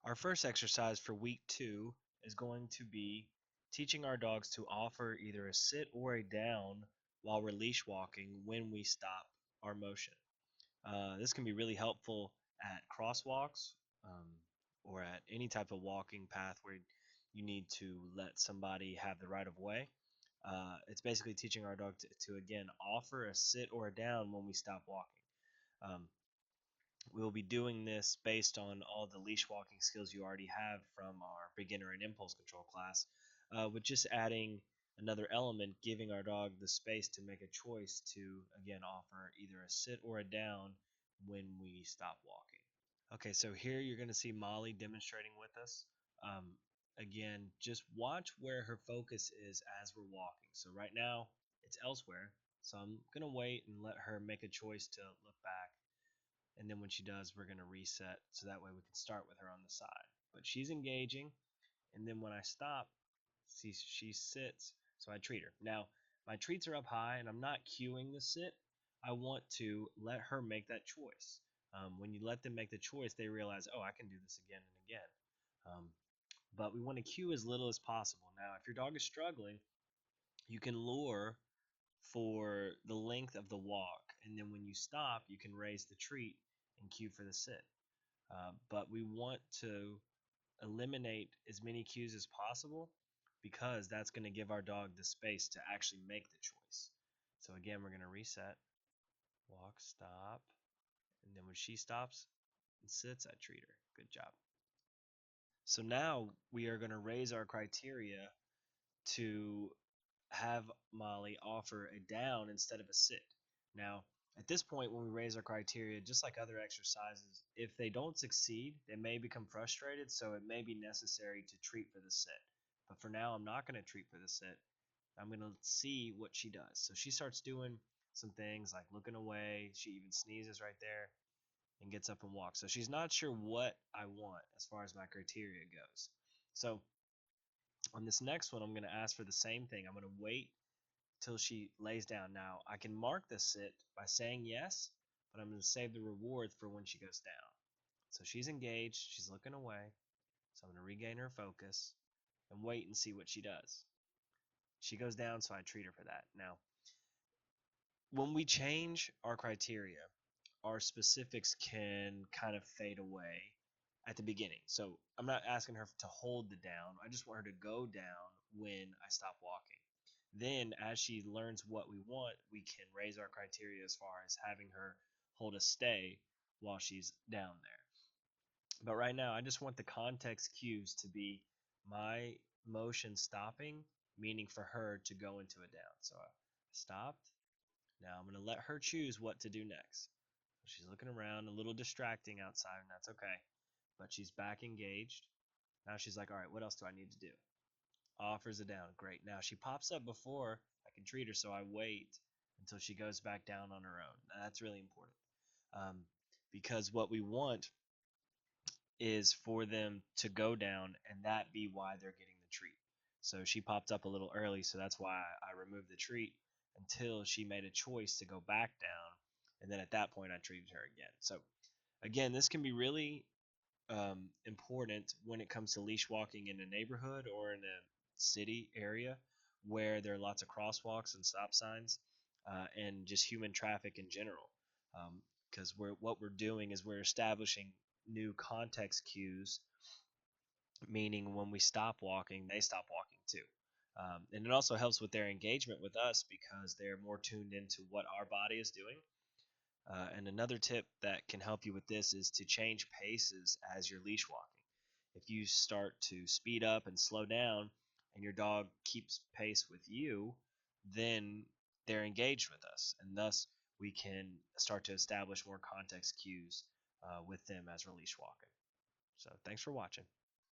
Our first exercise for week 2 is going to be teaching our dogs to offer either a sit or a down while we're leash walking when we stop our motion. This can be really helpful at crosswalks um, or at any type of walking path where you need to let somebody have the right of way. It's basically teaching our dog to again offer a sit or a down when we stop walking. Um, we will be doing this based on all the leash walking skills you already have from our beginner and impulse control class, with just adding another element, giving our dog the space to make a choice to, again, offer either a sit or a down when we stop walking. Okay, so here you're going to see Molly demonstrating with us. Um, Again, just watch where her focus is as we're walking. So right now, it's elsewhere. So I'm going to wait and let her make a choice to look back, and then when she does, we're going to reset so that way we can start with her on the side. But she's engaging, and then when I stop, see, she sits, so I treat her. Now, my treats are up high, and I'm not cueing the sit. I want to let her make that choice. When you let them make the choice, they realize, oh, I can do this again and again. But we want to cue as little as possible. Now, if your dog is struggling, you can lure for the length of the walk, and then when you stop, you can raise the treat and cue for the sit. But we want to eliminate as many cues as possible because that's going to give our dog the space to actually make the choice. So again, we're going to reset, walk, stop, and then when she stops and sits, I treat her. Good job. So now we are going to raise our criteria to have Molly offer a down instead of a sit. Now, at this point, when we raise our criteria, just like other exercises, if they don't succeed, they may become frustrated, so it may be necessary to treat for the sit. But for now, I'm not going to treat for the sit. I'm going to see what she does. So she starts doing some things like looking away. She even sneezes right there and gets up and walks. So she's not sure what I want as far as my criteria goes. So on this next one, I'm going to ask for the same thing. I'm going to wait till she lays down. Now, I can mark the sit by saying yes, but I'm going to save the reward for when she goes down. So she's engaged, she's looking away, so I'm going to regain her focus and wait and see what she does. She goes down, so I treat her for that. Now, when we change our criteria, our specifics can kind of fade away at the beginning. So I'm not asking her to hold the down. I just want her to go down when I stop walking. Then, as she learns what we want, we can raise our criteria as far as having her hold a stay while she's down there. But right now, I just want the context cues to be my motion stopping, meaning for her to go into a down. So I stopped. Now I'm going to let her choose what to do next. She's looking around, a little distracting outside, and that's okay. But she's back engaged. Now she's like, all right, what else do I need to do? Offers a down. Great. Now she pops up before I can treat her, so I wait until she goes back down on her own. Now, that's really important, um, because what we want is for them to go down and that be why they're getting the treat. So she popped up a little early, so that's why I removed the treat until she made a choice to go back down, and then at that point I treated her again. So again, this can be really important when it comes to leash walking in a neighborhood or in a city area where there are lots of crosswalks and stop signs, and just human traffic in general. Because what we're doing is we're establishing new context cues, meaning when we stop walking, they stop walking too. And it also helps with their engagement with us because they're more tuned into what our body is doing. And another tip that can help you with this is to change paces as you're leash walking. If you start to speed up and slow down and your dog keeps pace with you, then they're engaged with us. And thus, we can start to establish more context cues with them as we're leash walking. So, thanks for watching.